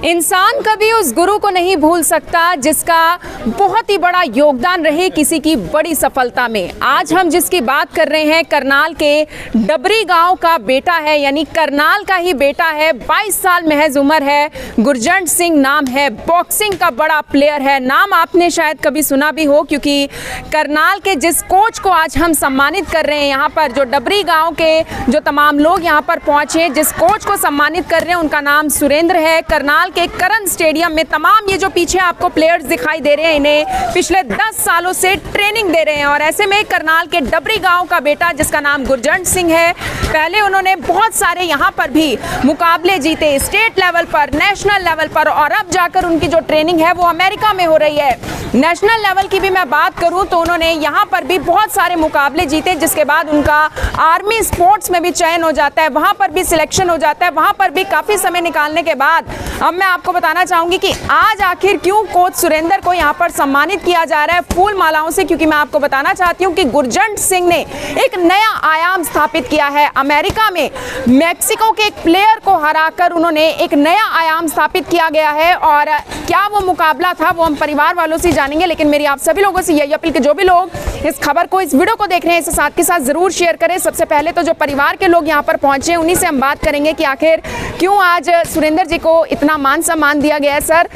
इंसान कभी उस गुरु को नहीं भूल सकता जिसका बहुत ही बड़ा योगदान रहे किसी की बड़ी सफलता में। आज हम जिसकी बात कर रहे हैं करनाल के डबरी गांव का बेटा है, यानी करनाल का ही बेटा है। 22 साल महज उम्र है, गुरजंट सिंह नाम है, बॉक्सिंग का बड़ा प्लेयर है। नाम आपने शायद कभी सुना भी हो, क्योंकि करनाल के जिस कोच को आज हम सम्मानित कर रहे हैं यहाँ पर, जो डबरी गाँव के जो तमाम लोग यहाँ पर पहुँचे, जिस कोच को सम्मानित कर रहे हैं उनका नाम सुरेंद्र है। करनाल के करण स्टेडियम में तमाम ये जो पीछे आपको प्लेयर्स दिखाई दे रहे हैं, इन्हें पिछले 10 सालों से ट्रेनिंग दे रहे हैं। और ऐसे में करनाल के डबरी गांव का बेटा जिसका नाम गुरजंट सिंह है, पहले उन्होंने बहुत सारे यहाँ पर भी मुकाबले जीते, स्टेट लेवल पर, नेशनल लेवल पर, और अब जाकर उनकी जो ट्रेनिंग है वो अमेरिका में हो रही है। नेशनल लेवल की भी मैं बात करूँ तो उन्होंने यहाँ पर भी बहुत सारे मुकाबले जीते, जिसके बाद उनका आर्मी स्पोर्ट्स में भी चयन हो जाता है, वहाँ पर भी सिलेक्शन हो जाता है। वहाँ पर भी काफ़ी समय निकालने के बाद अब मैं आपको बताना चाहूंगी कि आज आखिर क्यों कोच सुरेंद्र को यहाँ पर सम्मानित किया जा रहा है फूल मालाओं से, क्योंकि मैं आपको बताना चाहती हूँ कि गुरजंट सिंह ने एक नया आयाम स्थापित किया है। अमेरिका में मैक्सिको के एक प्लेयर को हराकर उन्होंने एक नया आयाम स्थापित किया गया है, और क्या वो मुकाबला था वो हम परिवार वालों से जानेंगे। लेकिन मेरी आप सभी लोगों से यही अपील कि जो भी लोग इस खबर को, इस वीडियो को देख रहे हैं, इसे साथ के साथ जरूर शेयर करें। सबसे पहले तो जो परिवार के लोग यहाँ पर पहुंचे उन्हीं से हम बात करेंगे कि आखिर क्यों आज सुरेंद्र जी को इतना मान सम्मान दिया गया है। सर,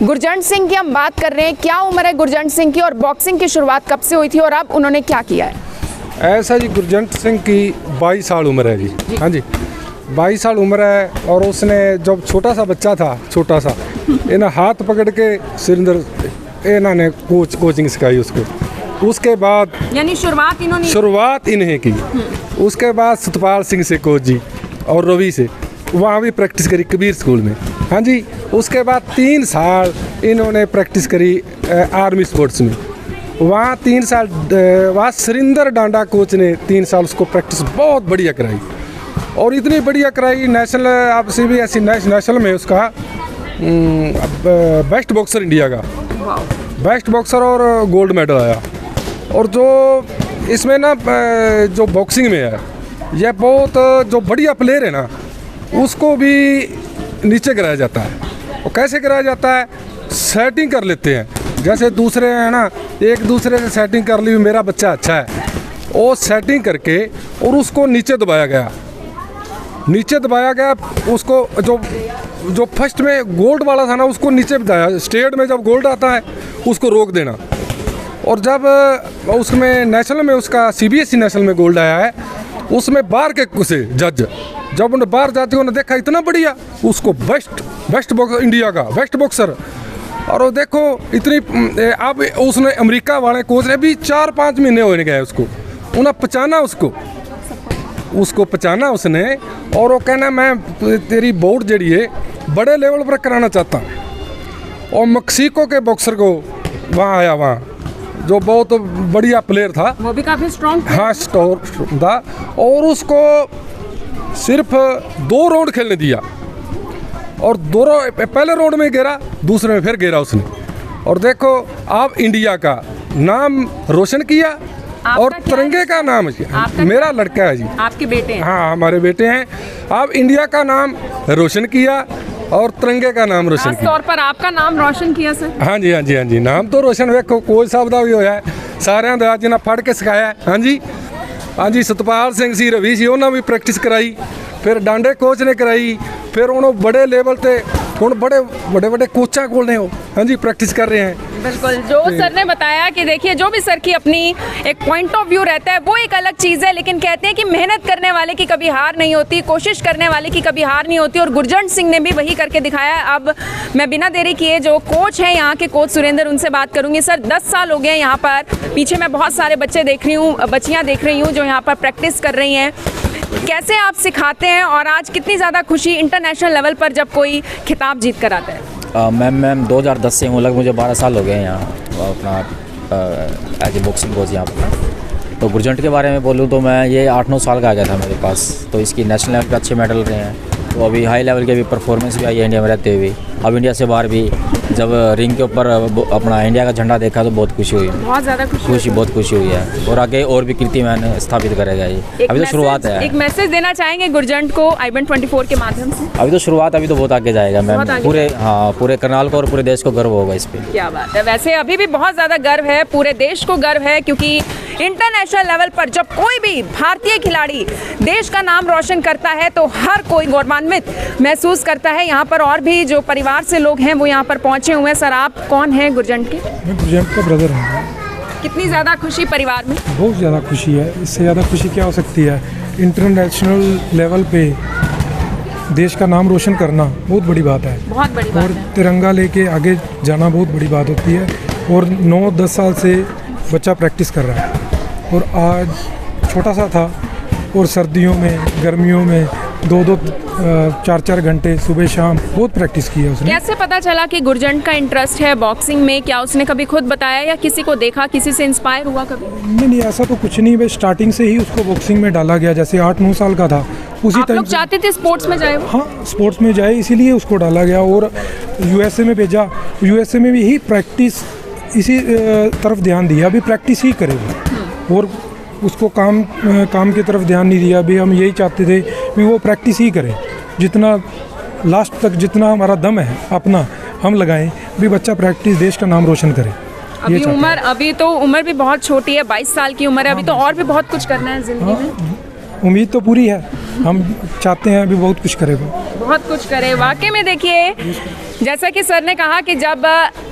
गुरजंट सिंह की हम बात कर रहे हैं, क्या उम्र है गुरजंट सिंह की, और बॉक्सिंग की शुरुआत कब से हुई थी और अब उन्होंने क्या किया है? ऐसा जी, गुरजंट सिंह की 22 साल उम्र है जी। हाँ जी, 22 साल उम्र है, और उसने जब छोटा सा बच्चा था, छोटा सा, इन्हें हाथ पकड़ के सुरेंद्र इन्होंने कोचिंग सिखाई उसको। उसके बाद यानी शुरुआत इन्हें की। उसके बाद सतपाल सिंह से कोच जी और रवि से, वहाँ भी प्रैक्टिस करी कबीर स्कूल में। हाँ जी, उसके बाद 3 साल इन्होंने प्रैक्टिस करी आर्मी स्पोर्ट्स में। वहाँ 3 साल वहाँ सुरेंद्र डांडा कोच ने 3 साल उसको प्रैक्टिस बहुत बढ़िया कराई, और इतनी बढ़िया कराई नेशनल, आप CBSE नेशनल में उसका बेस्ट बॉक्सर इंडिया का, बेस्ट बॉक्सर और गोल्ड मेडल आया। और जो इसमें ना जो बॉक्सिंग में है, यह बहुत जो बढ़िया प्लेयर है ना, उसको भी नीचे गिराया जाता है। और कैसे गिराया जाता है? सेटिंग कर लेते हैं, जैसे दूसरे हैं ना, एक दूसरे से सेटिंग कर ली, मेरा बच्चा अच्छा है, वो सेटिंग करके और उसको नीचे दबाया गया। उसको जो फर्स्ट में गोल्ड वाला था ना, उसको नीचे बताया। स्टेट में जब गोल्ड आता है उसको रोक देना, और जब उसमें नेशनल में उसका CBSE नेशनल में गोल्ड आया है, उसमें बाहर के उसे जज, जब उन्हें बाहर जाते उन्होंने देखा इतना बढ़िया, उसको बेस्ट बॉक्सर इंडिया का, बेस्ट बॉक्सर। और वो देखो इतनी, अब उसने अमेरिका वाले कोच ने भी 4-5 महीने होने गए उन्हें पहचाना, उसको पहचाना उसने, और वो कहना मैं तेरी बोर्ड जड़ी है बड़े लेवल पर कराना चाहता हूँ। और मैक्सिको के बॉक्सर को वहाँ आया, वहाँ जो बहुत बढ़िया प्लेयर था, वो भी काफ़ी स्ट्रॉन्ग, हाँ स्ट्रॉन्ग था, और उसको सिर्फ 2 राउंड खेलने दिया, और पहले राउंड में गिरा, दूसरे में फिर गिरा उसने। और देखो आप इंडिया का नाम रोशन किया, और तिरंगे का नाम मेरा लड़का है जी। आपके बेटे हैं? हाँ, हमारे बेटे हैं। आप इंडिया का नाम रोशन किया और तिरंगे का नाम रोशन किया। तौर पर आपका नाम रोशन किया सर? हाँ जी, नाम तो रोशन वेखो कोच साहब का भी होया है, सारे का जिन्हें फड़ के सिखाया है। हाँ जी, सतपाल सिंह सी, रवि सी, उन्होंने भी प्रैक्टिस कराई, फिर डांडे कोच ने कराई, फिर उन्होंने बड़े लेवल पे ਹੁਣ बड़े कोचा कोल ने हो, हाँ जी, प्रैक्टिस कर रहे हैं। बिल्कुल, जो सर ने बताया कि देखिए, जो भी सर की अपनी एक पॉइंट ऑफ व्यू रहता है वो एक अलग चीज़ है, लेकिन कहते हैं कि मेहनत करने वाले की कभी हार नहीं होती, कोशिश करने वाले की कभी हार नहीं होती, और गुरजंट सिंह ने भी वही करके दिखाया है। अब मैं बिना देरी किए जो कोच हैं यहाँ के, कोच सुरेंद्र, उनसे बात करूँगी। सर, 10 साल हो गए हैं यहाँ पर, पीछे मैं बहुत सारे बच्चे देख रही हूँ, बच्चियाँ देख रही हूँ जो यहाँ पर प्रैक्टिस कर रही हैं। कैसे आप सिखाते हैं, और आज कितनी ज़्यादा खुशी इंटरनेशनल लेवल पर जब कोई खिताब जीत कर आता है? मैम 2010 से हूँ, लगभग मुझे 12 साल हो गए हैं यहाँ अपना एज ए बॉक्सिंग कोच यहाँ पर। तो गुरजंट के बारे में बोलूँ तो मैं ये 8-9 साल का आ गया था मेरे पास, तो इसकी नेशनल लेवल पे अच्छे मेडल रहे हैं। तो अभी हाई लेवल की भी परफॉर्मेंस भी आई है इंडिया में रहते हुए। अब इंडिया से बाहर भी जब रिंग के ऊपर अपना इंडिया का झंडा देखा तो बहुत खुशी हुई, बहुत ज़्यादा बहुत खुशी हुई है। और आगे और भी कीर्तिमान स्थापित करेगा ये। अभी तो शुरुआत है। एक मैसेज देना चाहेंगे गुरजंट को IBN24 के माध्यम से? अभी तो शुरुआत, अभी तो बहुत आगे जाएगा मैम। पूरे करनाल को और पूरे देश को गर्व होगा इस पर। क्या बात है। वैसे अभी भी बहुत ज़्यादा गर्व है, पूरे देश को गर्व है, क्योंकि इंटरनेशनल लेवल पर जब कोई भी भारतीय खिलाड़ी देश का नाम रोशन करता है तो हर कोई गौरवान्वित महसूस करता है। यहाँ पर और भी जो परिवार से लोग हैं वो यहाँ पर पहुँचे हुए हैं। सर, आप कौन हैं गुरजंट के? मैं गुरजंट का ब्रदर हूँ। कितनी ज़्यादा खुशी परिवार में? बहुत ज़्यादा खुशी है। इससे ज़्यादा खुशी क्या हो सकती है? इंटरनेशनल लेवल पे देश का नाम रोशन करना बहुत बड़ी बात है। बहुत बड़ी बात और है। तिरंगा लेके आगे जाना बहुत बड़ी बात होती है। और 9-10 साल से बच्चा प्रैक्टिस कर रहा है और आज छोटा सा था और सर्दियों में, गर्मियों में 2-2, 4-4 घंटे सुबह शाम बहुत प्रैक्टिस की है उसने। कैसे पता चला कि गुरजंट का इंटरेस्ट है बॉक्सिंग में? क्या उसने कभी खुद बताया या किसी को देखा, किसी से इंस्पायर हुआ कभी? नहीं, ऐसा तो कुछ नहीं। बस स्टार्टिंग से ही उसको बॉक्सिंग में डाला गया। जैसे 8-9 साल का था उसी आप टाइम लोग चाहते थे स्पोर्ट्स में जाए वो? हाँ, स्पोर्ट्स में जाए इसीलिए उसको डाला गया और USA में भेजा। USA में भी यही प्रैक्टिस, इसी तरफ ध्यान दिया। अभी प्रैक्टिस ही करे वो और उसको काम की तरफ ध्यान नहीं दिया। अभी हम यही चाहते थे कि वो प्रैक्टिस ही करे, जितना लास्ट तक जितना हमारा दम है अपना हम लगाएं, भी बच्चा प्रैक्टिस देश का नाम रोशन करे। अभी तो उम्र भी बहुत छोटी है, 22 साल की उम्र है। अभी तो और भी बहुत कुछ करना है जिंदगी में। उम्मीद तो पूरी है, हम चाहते हैं अभी बहुत कुछ करे वो, बहुत कुछ करे। वाकई में देखिए, जैसा कि सर ने कहा कि जब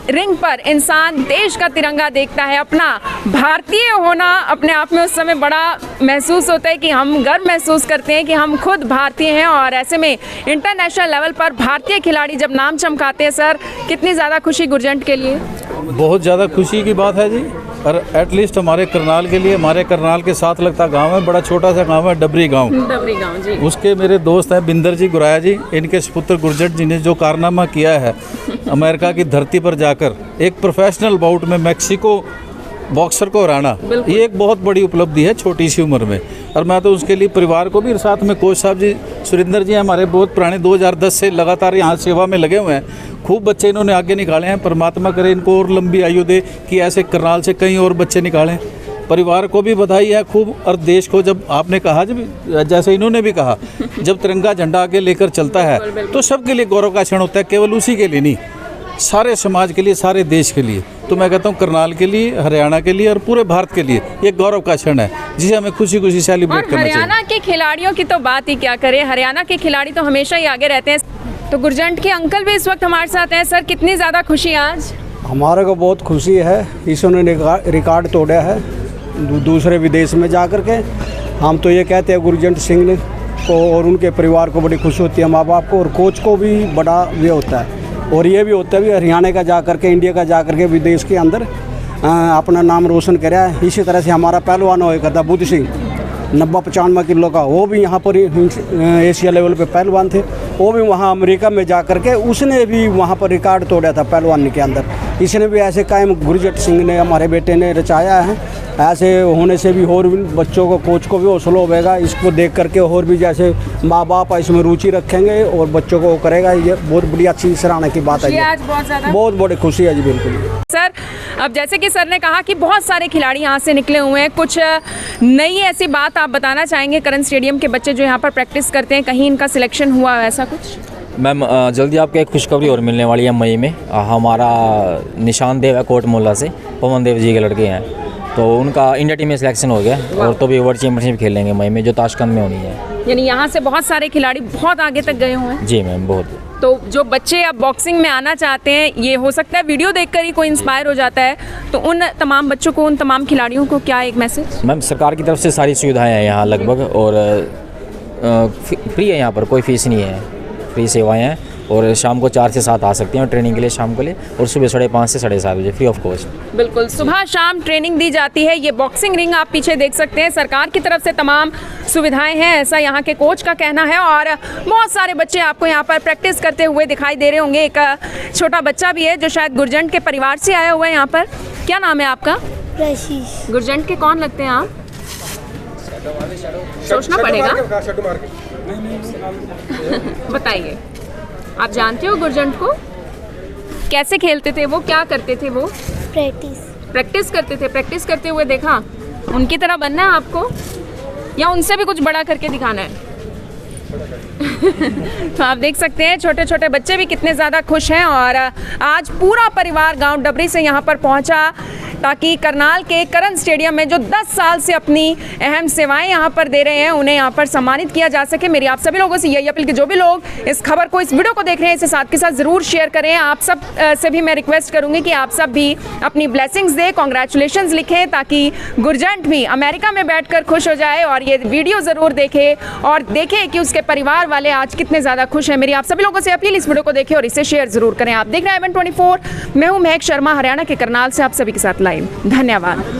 रिंग पर इंसान देश का तिरंगा देखता है, अपना भारतीय होना अपने आप में उस समय बड़ा महसूस होता है कि हम गर्व महसूस करते हैं कि हम खुद भारतीय हैं। और ऐसे में इंटरनेशनल लेवल पर भारतीय खिलाड़ी जब नाम चमकाते हैं, सर कितनी ज़्यादा खुशी गुरजंट के लिए? बहुत ज़्यादा खुशी की बात है जी। और एटलीस्ट हमारे करनाल के लिए, हमारे करनाल के साथ लगता गांव है, बड़ा छोटा सा गांव है डबरी गांव जी। उसके मेरे दोस्त हैं बिंदर जी गुराया जी, इनके सुपुत्र गुरजंट जी ने जो कारनामा किया है अमेरिका की धरती पर जाकर एक प्रोफेशनल बाउट में मैक्सिको बॉक्सर को हराना, ये एक बहुत बड़ी उपलब्धि है छोटी सी उम्र में। और मैं तो उसके लिए परिवार को भी, साथ में कोच साहब जी सुरेंद्र जी हमारे बहुत पुराने 2010 से लगातार यहाँ सेवा में लगे हुए हैं। खूब बच्चे इन्होंने आगे निकाले हैं। परमात्मा करे इनको और लंबी आयु दे कि ऐसे करनाल से कई और बच्चे निकालें। परिवार को भी बधाई है खूब। और देश को, जब आपने कहा, जब जैसे इन्होंने भी कहा, जब तिरंगा झंडा आगे लेकर चलता है तो सबके लिए गौरव का क्षण होता है, केवल उसी के लिए नहीं, सारे समाज के लिए, सारे देश के लिए। तो मैं कहता हूँ करनाल के लिए, हरियाणा के लिए और पूरे भारत के लिए ये गौरव का क्षण है जिसे हमें खुशी खुशी सेलिब्रेट करना चाहिए। हरियाणा के खिलाड़ियों की तो बात ही क्या करें, हरियाणा के खिलाड़ी तो हमेशा ही आगे रहते हैं। तो गुरजंट के अंकल भी इस वक्त हमारे साथ हैं। सर, कितनी ज़्यादा खुशी आज? हमारे को बहुत खुशी है, इसने रिकॉर्ड तोड़ा है दूसरे विदेश में जा कर के। हम तो ये कहते हैं गुरजंट सिंह ने को और उनके परिवार को बड़ी खुशी होती है, माँ बाप को, और कोच को भी बड़ा ये होता है। और ये भी होता है भी हरियाणा का जा कर के, इंडिया का जा कर के विदेश के अंदर अपना नाम रोशन कराया है। इसी तरह से हमारा पहलवान हुआ करता बुद्ध सिंह, 90-95 किलो का, वो भी यहाँ पर एशिया लेवल पे पहलवान थे। वो भी वहाँ अमेरिका में जा कर के उसने भी वहाँ पर रिकॉर्ड तोड़ा था पहलवान के अंदर। इसने भी ऐसे कायम गुरजंट सिंह ने, हमारे बेटे ने रचाया है। ऐसे होने से भी और भी बच्चों को, कोच को भी हौसला होगा इसको देख करके, और भी जैसे माँ बाप इसमें रुचि रखेंगे और बच्चों को करेगा। ये बहुत बड़ी अच्छी सराहना की बात है। ये आज बहुत बड़ी खुशी है जी। बिल्कुल सर, अब जैसे कि सर ने कहा कि बहुत सारे खिलाड़ी यहाँ से निकले हुए हैं, कुछ नई ऐसी बात आप बताना चाहेंगे? करण स्टेडियम के बच्चे जो यहाँ पर प्रैक्टिस करते हैं, कहीं इनका सिलेक्शन हुआ ऐसा कुछ? मैम, जल्दी आपको एक खुशखबरी और मिलने वाली है मई में। हमारा निशान देव है कोट मोहल्ला से, पवन देव जी के लड़के हैं, तो उनका इंडिया टीम में सिलेक्शन हो गया और तो भी वर्ल्ड चैंपियनशिप खेलेंगे मई में, जो ताशकंद में होनी है। यानी यहाँ से बहुत सारे खिलाड़ी बहुत आगे तक गए हुए हैं। जी मैम, बहुत। तो जो बच्चे अब बॉक्सिंग में आना चाहते हैं, ये हो सकता है वीडियो देखकर ही कोई इंस्पायर हो जाता है, तो उन तमाम बच्चों को, उन तमाम खिलाड़ियों को क्या एक मैसेज? मैम, सरकार की तरफ से सारी सुविधाएं हैं यहाँ लगभग, और फ्री है यहाँ पर, कोई फीस नहीं है, फ्री सेवाएं हैं। और शाम को 4 से 7 आ सकती हैं ट्रेनिंग के लिए शाम के लिए, और सुबह 5:30 से 7:30 बजे फ्री ऑफ कॉस्ट। बिल्कुल, सुबह शाम ट्रेनिंग दी जाती है। ये बॉक्सिंग रिंग आप पीछे देख सकते हैं, सरकार की तरफ से तमाम सुविधाएं हैं, ऐसा यहाँ के कोच का कहना है। और बहुत सारे बच्चे आपको यहाँ पर प्रैक्टिस करते हुए दिखाई दे रहे होंगे। एक छोटा बच्चा भी है जो शायद गुरजंट के परिवार से आया हुआ है यहाँ पर। क्या नाम है आपका? प्रशीष। गुरजंट के कौन लगते हैं आप? सोचना पड़ेगा। बताइए, आप जानते हो गुरजंट को? कैसे खेलते थे वो, क्या करते थे वो? प्रैक्टिस करते थे। प्रैक्टिस करते हुए देखा? उनकी तरह बनना है आपको या उनसे भी कुछ बड़ा करके दिखाना है? तो आप देख सकते हैं छोटे छोटे बच्चे भी कितने ज़्यादा खुश हैं और आज पूरा परिवार गांव डबरी से यहाँ पर पहुँचा ताकि करनाल के करण स्टेडियम में जो 10 साल से अपनी अहम सेवाएं यहाँ पर दे रहे हैं उन्हें यहाँ पर सम्मानित किया जा सके। मेरी आप सभी लोगों से यही अपील कि जो भी लोग इस खबर को, इस वीडियो को देख रहे हैं, इसे साथ के साथ ज़रूर शेयर करें। आप सब से भी मैं रिक्वेस्ट करूँगी कि आप सब भी अपनी ब्लेसिंग्स दें, कॉन्ग्रेचुलेशंस लिखें ताकि गुरजंट भी अमेरिका में बैठकर खुश हो जाए और ये वीडियो ज़रूर देखे और देखें कि उसके परिवार वाले आज कितने ज़्यादा खुश हैं। मेरी आप सभी लोगों से अपील, इस वीडियो को देखें और इसे शेयर ज़रूर करें। आप देख रहे हैं IVAN 24, मैं हूँ महक शर्मा, हरियाणा के करनाल से आप सभी के साथ लाइव। धन्यवाद।